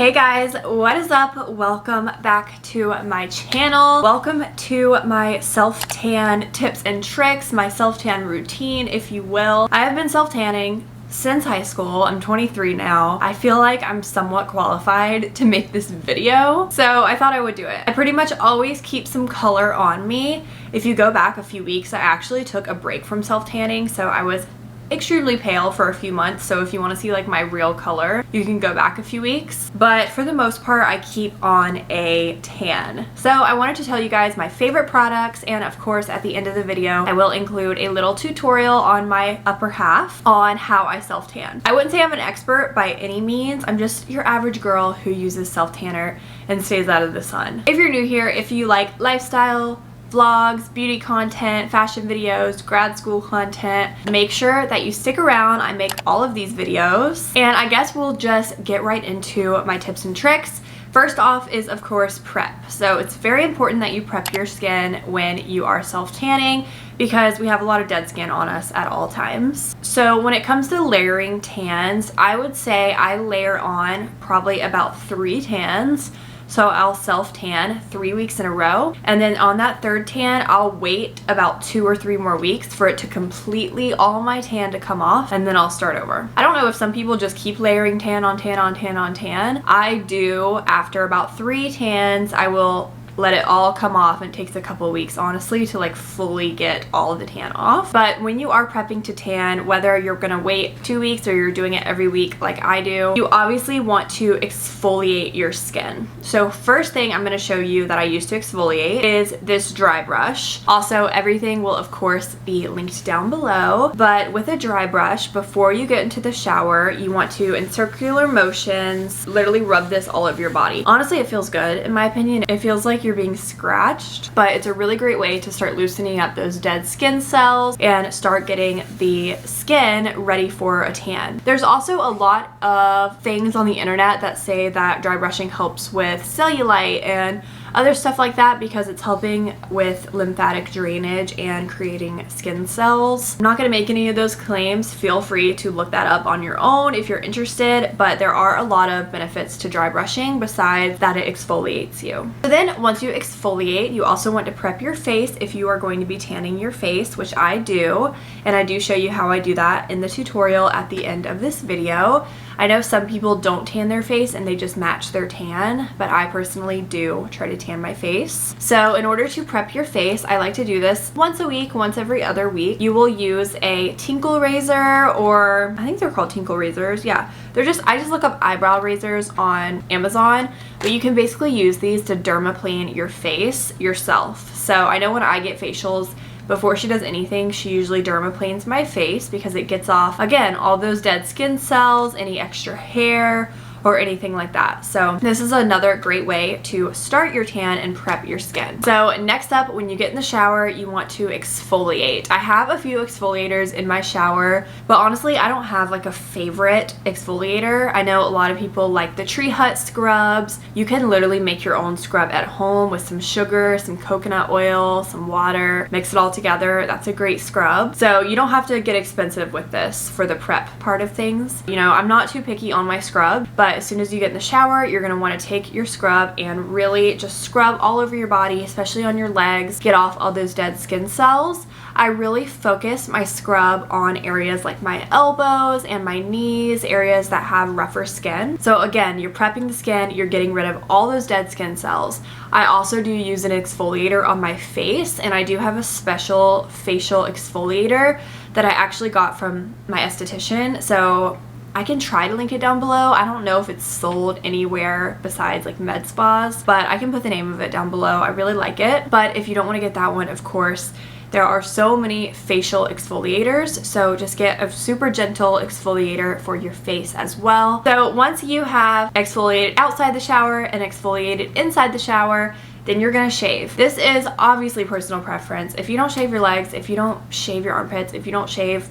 Hey guys, what is up? Welcome back to my channel. Welcome to my self-tan tips and tricks, my self-tan routine, if you will. I have been self-tanning since high school. I'm 23 now. I feel like I'm somewhat qualified to make this video, so I thought I would do it. I pretty much always keep some color on me. If you go back a few weeks, I actually took a break from self-tanning, so I was extremely pale for a few months, so if you want to see like my real color, you can go back a few weeks. But for the most part, I keep on a tan. So I wanted to tell you guys my favorite products, and of course at the end of the video I will include a little tutorial on my upper half on how I self-tan. I wouldn't say I'm an expert by any means. I'm just your average girl who uses self-tanner and stays out of the sun. If you're new here, if you like lifestyle, vlogs, beauty content, fashion videos, grad school content, make sure that you stick around. I make all of these videos, and I guess we'll just get right into my tips and tricks. First off is, of course, prep. So it's very important that you prep your skin when you are self-tanning because we have a lot of dead skin on us at all times. So when it comes to layering tans, I would say I layer on probably about 3 tans. So I'll self-tan 3 weeks in a row, and then on that third tan, I'll wait about 2 or 3 more weeks for it to completely, all my tan to come off, and then I'll start over. I don't know if some people just keep layering tan on tan on tan on tan. I do. After about 3 tans, I will let it all come off, and it takes a couple of weeks honestly to like fully get all of the tan off. But when you are prepping to tan, whether you're gonna wait 2 weeks or you're doing it every week like I do, you obviously want to exfoliate your skin. So first thing I'm gonna show you that I use to exfoliate is this dry brush. Also, everything will of course be linked down below, but with a dry brush, before you get into the shower, you want to, in circular motions, literally rub this all over your body. Honestly, it feels good in my opinion. It feels like you're being scratched, but it's a really great way to start loosening up those dead skin cells and start getting the skin ready for a tan. There's also a lot of things on the internet that say that dry brushing helps with cellulite and other stuff like that because it's helping with lymphatic drainage and creating skin cells. I'm not going to make any of those claims. Feel free to look that up on your own if you're interested, but there are a lot of benefits to dry brushing besides that it exfoliates you. So then once you exfoliate, you also want to prep your face if you are going to be tanning your face, which I do, and I do show you how I do that in the tutorial at the end of this video. I know some people don't tan their face and they just match their tan, but I personally do try to tan my face. So in order to prep your face, I like to do this once a week, once every other week. You will use a tinkle razor, or I think they're called tinkle razors. Yeah, I just look up eyebrow razors on Amazon, but you can basically use these to dermaplane your face yourself. So I know when I get facials, before she does anything, she usually dermaplanes my face because it gets off, again, all those dead skin cells, any extra hair, or anything like that. So this is another great way to start your tan and prep your skin. So next up, when you get in the shower, you want to exfoliate. I have a few exfoliators in my shower, but honestly, I don't have like a favorite exfoliator. I know a lot of people like the Tree Hut scrubs. You can literally make your own scrub at home with some sugar, some coconut oil, some water, mix it all together. That's a great scrub. So you don't have to get expensive with this for the prep part of things. You know, I'm not too picky on my scrub, but as soon as you get in the shower, you're going to want to take your scrub and really just scrub all over your body, especially on your legs, get off all those dead skin cells. I really focus my scrub on areas like my elbows and my knees, areas that have rougher skin. So again, you're prepping the skin, you're getting rid of all those dead skin cells. I also do use an exfoliator on my face, and I do have a special facial exfoliator that I actually got from my esthetician. So I can try to link it down below. I don't know if it's sold anywhere besides like med spas, but I can put the name of it down below. I really like it. But if you don't want to get that one, of course, there are so many facial exfoliators, so just get a super gentle exfoliator for your face as well. So once you have exfoliated outside the shower and exfoliated inside the shower, then you're gonna shave. This is obviously personal preference. If you don't shave your legs, if you don't shave your armpits, if you don't shave,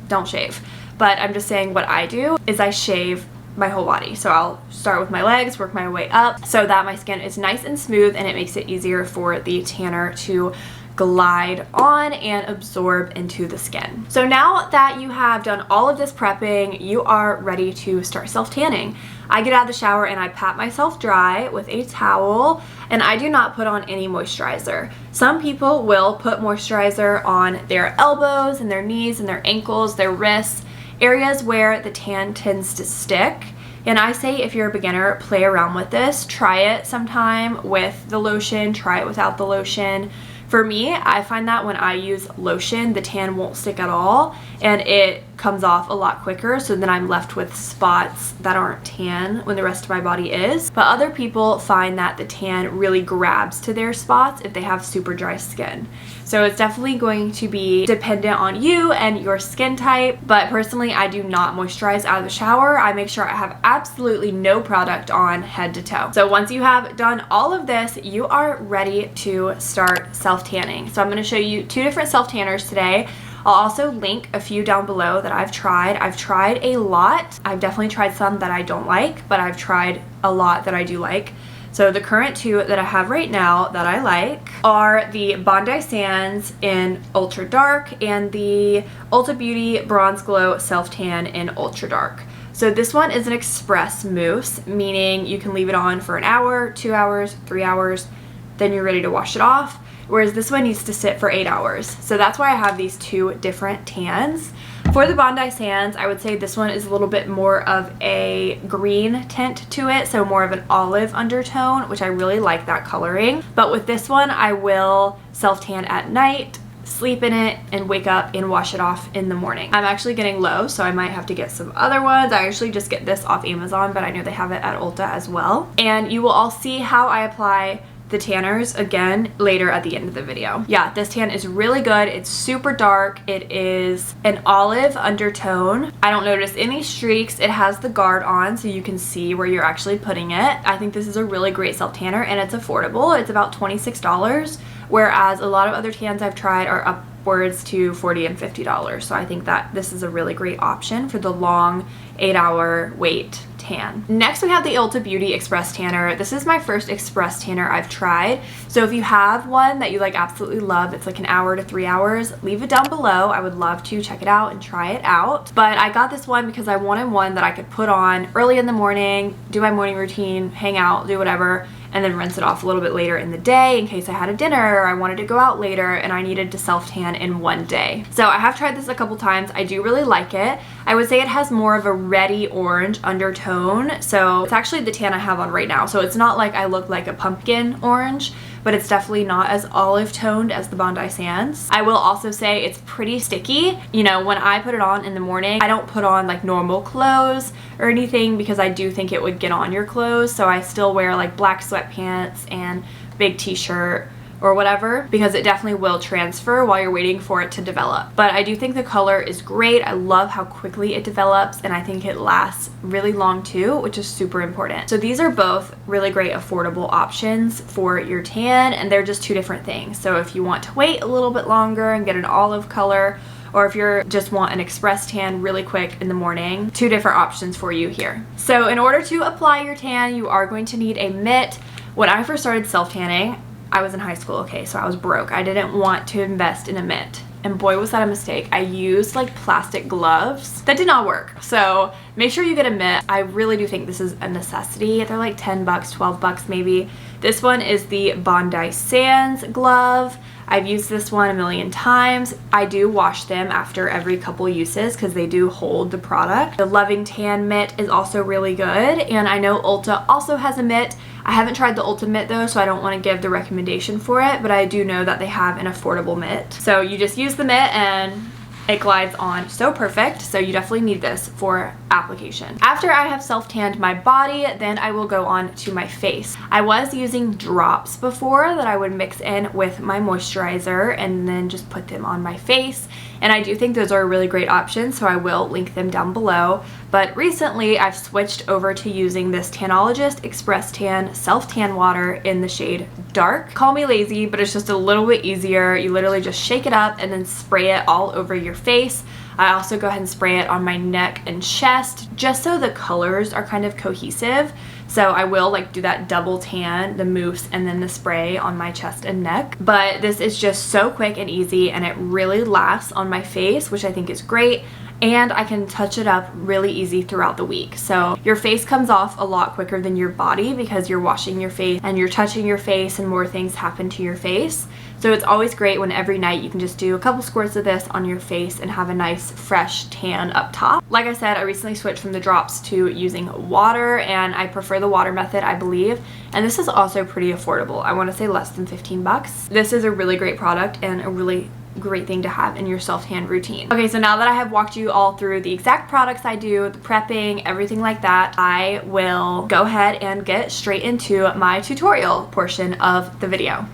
don't shave. But I'm just saying what I do is I shave my whole body. So I'll start with my legs, work my way up so that my skin is nice and smooth, and it makes it easier for the tanner to glide on and absorb into the skin. So now that you have done all of this prepping, you are ready to start self-tanning. I get out of the shower and I pat myself dry with a towel, and I do not put on any moisturizer. Some people will put moisturizer on their elbows and their knees and their ankles, their wrists, areas where the tan tends to stick. And I say if you're a beginner, play around with this. Try it sometime with the lotion, try it without the lotion. For me, I find that when I use lotion, the tan won't stick at all and it comes off a lot quicker, so then I'm left with spots that aren't tan when the rest of my body is. But other people find that the tan really grabs to their spots if they have super dry skin. So it's definitely going to be dependent on you and your skin type, but personally I do not moisturize out of the shower. I make sure I have absolutely no product on head to toe. So once you have done all of this, you are ready to start self-tanning. So I'm going to show you 2 different self-tanners today. I'll also link a few down below that I've tried. I've tried a lot. I've definitely tried some that I don't like, but I've tried a lot that I do like. So the current 2 that I have right now that I like are the Bondi Sands in Ultra Dark and the Ulta Beauty Bronze Glow Self Tan in Ultra Dark. So this one is an express mousse, meaning you can leave it on for an hour, 2 hours, 3 hours, then you're ready to wash it off. Whereas this one needs to sit for 8 hours. So that's why I have these 2 different tans. For the Bondi Sands, I would say this one is a little bit more of a green tint to it, so more of an olive undertone, which I really like that coloring. But with this one, I will self-tan at night, sleep in it, and wake up and wash it off in the morning. I'm actually getting low, so I might have to get some other ones. I actually just get this off Amazon, but I know they have it at Ulta as well. And you will all see how I apply the tanners again later at the end of the video. Yeah, this tan is really good. It's super dark. It is an olive undertone. I don't notice any streaks. It has the guard on so you can see where you're actually putting it. I think this is a really great self tanner and it's affordable. It's about $26, whereas a lot of other tans I've tried are upwards to $40 and $50. So I think that this is a really great option for the long 8-hour wait tan. Next we have the Ulta Beauty Express Tanner. This is my first express tanner I've tried. So if you have one that you like absolutely love, it's like an hour to 3 hours, leave it down below. I would love to check it out and try it out. But I got this one because I wanted one that I could put on early in the morning, do my morning routine, hang out, do whatever, and then rinse it off a little bit later in the day in case I had a dinner or I wanted to go out later and I needed to self-tan in one day. So I have tried this a couple times. I do really like it. I would say it has more of a reddy orange undertone. So it's actually the tan I have on right now. So it's not like I look like a pumpkin orange, but it's definitely not as olive toned as the Bondi Sands. I will also say it's pretty sticky. You know, when I put it on in the morning, I don't put on like normal clothes or anything because I do think it would get on your clothes. So I still wear like black sweatpants and big t-shirt or whatever because it definitely will transfer while you're waiting for it to develop. But I do think the color is great. I love how quickly it develops and I think it lasts really long too, which is super important. So these are both really great affordable options for your tan and they're just 2 different things. So if you want to wait a little bit longer and get an olive color, or if you just want an express tan really quick in the morning, 2 different options for you here. So in order to apply your tan, you are going to need a mitt. When I first started self-tanning, I was in high school, okay, so I was broke. I didn't want to invest in a mitt. And boy, was that a mistake. I used like plastic gloves. That did not work. So make sure you get a mitt. I really do think this is a necessity. They're like 10 bucks, 12 bucks maybe. This one is the Bondi Sands glove. I've used this one a million times. I do wash them after every couple uses because they do hold the product. The Loving Tan mitt is also really good, and I know Ulta also has a mitt. I haven't tried the Ulta mitt though, so I don't want to give the recommendation for it, but I do know that they have an affordable mitt. So you just use the mitt and it glides on so perfect, so you definitely need this for application. After I have self-tanned my body, then I will go on to my face. I was using drops before that I would mix in with my moisturizer and then just put them on my face, and I do think those are a really great option, so I will link them down below. But recently I've switched over to using this Tanologist Express Tan Self-Tan Water in the shade Dark. Call me lazy, but it's just a little bit easier. You literally just shake it up and then spray it all over your face. I also go ahead and spray it on my neck and chest just so the colors are kind of cohesive. So I will like do that double tan, the mousse and then the spray on my chest and neck. But this is just so quick and easy, and it really lasts on my face, which I think is great. And I can touch it up really easy throughout the week. So your face comes off a lot quicker than your body because you're washing your face and you're touching your face and more things happen to your face. So it's always great when every night you can just do a couple squirts of this on your face and have a nice fresh tan up top. Like I said, I recently switched from the drops to using water, and I prefer the water method, I believe. And this is also pretty affordable. I want to say less than 15 bucks. This is a really great product and a really great thing to have in your self-tan routine. Okay, so now that I have walked you all through the exact products I do, the prepping, everything like that, I will go ahead and get straight into my tutorial portion of the video.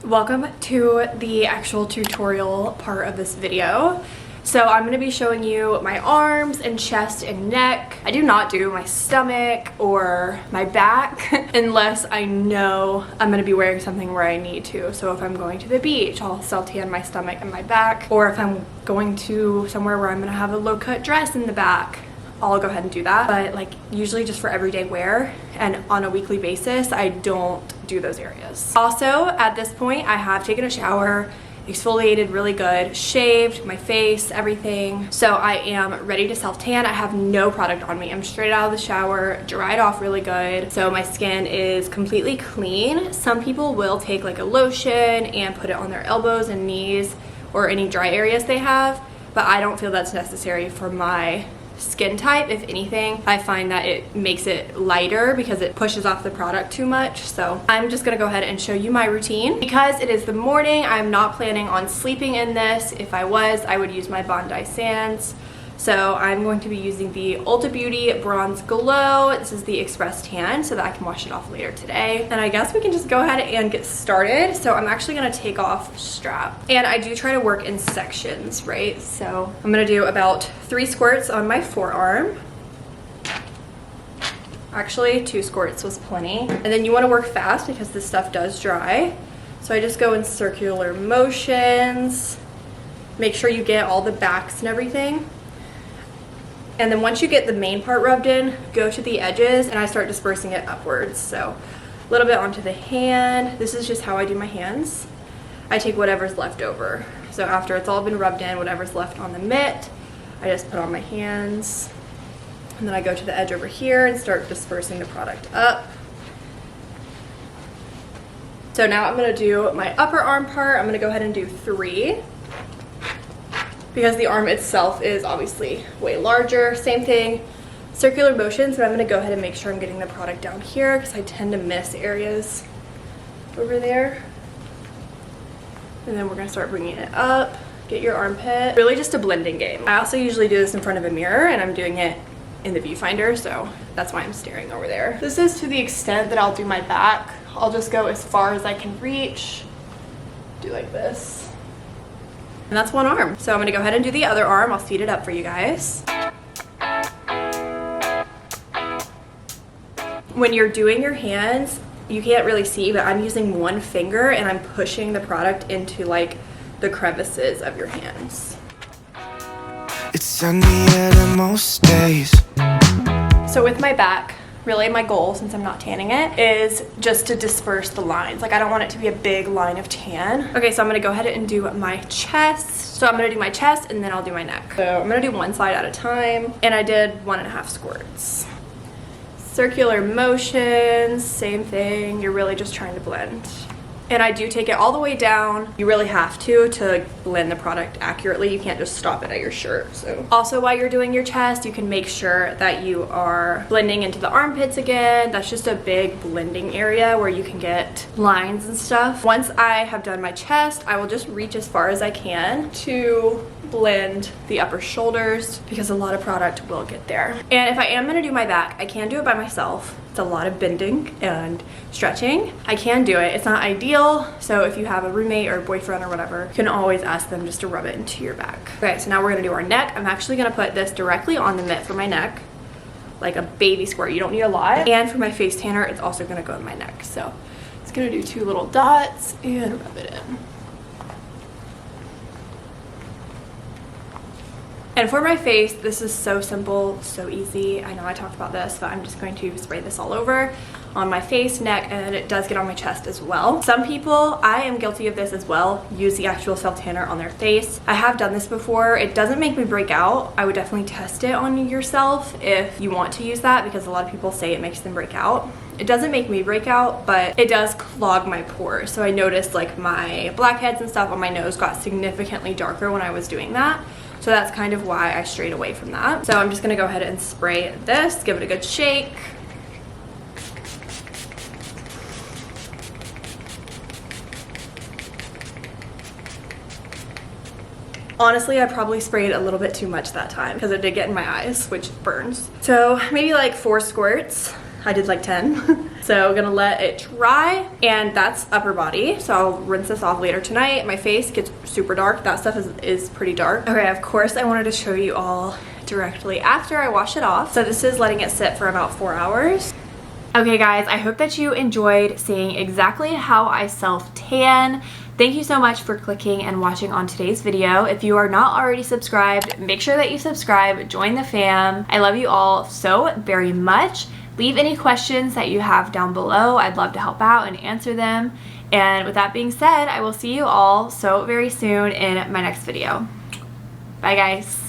Welcome to the actual tutorial part of this video. So I'm going to be showing you my arms and chest and neck. I do not do my stomach or my back unless I know I'm going to be wearing something where I need to. So if I'm going to the beach, I'll self-tan my stomach and my back. Or if I'm going to somewhere where I'm going to have a low-cut dress in the back, I'll go ahead and do that. But like usually just for everyday wear and on a weekly basis, I don't do those areas. Also, at this point, I have taken a shower, exfoliated really good, shaved my face, everything. So I am ready to self-tan. I have no product on me. I'm straight out of the shower, dried off really good. So my skin is completely clean. Some people will take like a lotion and put it on their elbows and knees or any dry areas they have, but I don't feel that's necessary for my skin type. If anything, I find that it makes it lighter because it pushes off the product too much. So I'm just gonna go ahead and show you my routine. Because it is the morning, I'm not planning on sleeping in this. If I was, I would use my Bondi Sands. So I'm going to be using the Ulta Beauty Bronze Glow. This is the Express Tan so that I can wash it off later today. And I guess we can just go ahead and get started. So I'm actually gonna take off strap. And I do try to work in sections, right? So I'm gonna do about 3 squirts on my forearm. Actually, 2 squirts was plenty. And then you wanna work fast because this stuff does dry. So I just go in circular motions. Make sure you get all the backs and everything. And then once you get the main part rubbed in, go to the edges and I start dispersing it upwards. So a little bit onto the hand. This is just how I do my hands. I take whatever's left over. So after it's all been rubbed in, whatever's left on the mitt, I just put on my hands. And then I go to the edge over here and start dispersing the product up. So now I'm gonna do my upper arm part. I'm gonna go ahead and do 3. Because the arm itself is obviously way larger. Same thing, circular motions, but I'm gonna go ahead and make sure I'm getting the product down here because I tend to miss areas over there. And then we're gonna start bringing it up, get your armpit. Really just a blending game. I also usually do this in front of a mirror and I'm doing it in the viewfinder, so that's why I'm staring over there. This is to the extent that I'll do my back. I'll just go as far as I can reach, do like this. And that's one arm. So I'm gonna go ahead and do the other arm. I'll speed it up for you guys. When you're doing your hands, you can't really see, but I'm using one finger and I'm pushing the product into like the crevices of your hands. It's sunny at most days. So with my back, really my goal, since I'm not tanning it, is just to disperse the lines. Like I don't want it to be a big line of tan. Okay, so I'm gonna go ahead and do my chest. So I'm gonna do my chest and then I'll do my neck. So I'm gonna do one side at a time. And I did 1.5 squirts. Circular motions, same thing. You're really just trying to blend. And I do take it all the way down. You really have to blend the product accurately. You can't just stop it at your shirt. So also while you're doing your chest, you can make sure that you are blending into the armpits again. That's just a big blending area where you can get lines and stuff. Once I have done my chest, I will just reach as far as I can to blend the upper shoulders because a lot of product will get there. And if I am gonna do my back, I can do it by myself. It's a lot of bending and stretching. I can do it. It's not ideal, so if you have a roommate or a boyfriend or whatever, you can always ask them just to rub it into your back. Okay, so now we're gonna do our neck. I'm actually gonna put this directly on the mitt for my neck, like a baby squirt. You don't need a lot. And for my face tanner, it's also gonna go in my neck. So it's gonna do 2 little dots and rub it in. And for my face, this is so simple, so easy. I know I talked about this, but I'm just going to spray this all over on my face, neck, and it does get on my chest as well. Some people, I am guilty of this as well, use the actual self tanner on their face. I have done this before. It doesn't make me break out. I would definitely test it on yourself if you want to use that, because a lot of people say it makes them break out. It doesn't make me break out, but it does clog my pores. So I noticed like my blackheads and stuff on my nose got significantly darker when I was doing that. So that's kind of why I strayed away from that. So I'm just gonna go ahead and spray this, give it a good shake. Honestly, I probably sprayed a little bit too much that time because it did get in my eyes, which burns. So maybe like 4 squirts. I did like 10. So I'm gonna let it dry, and that's upper body. So I'll rinse this off later tonight. My face gets super dark. That stuff is pretty dark. Okay, of course I wanted to show you all directly after I wash it off. So this is letting it sit for about 4 hours. Okay guys, I hope that you enjoyed seeing exactly how I self-tan. Thank you so much for clicking and watching on today's video. If you are not already subscribed, make sure that you subscribe, join the fam. I love you all so very much. Leave any questions that you have down below. I'd love to help out and answer them. And with that being said, I will see you all so very soon in my next video. Bye guys.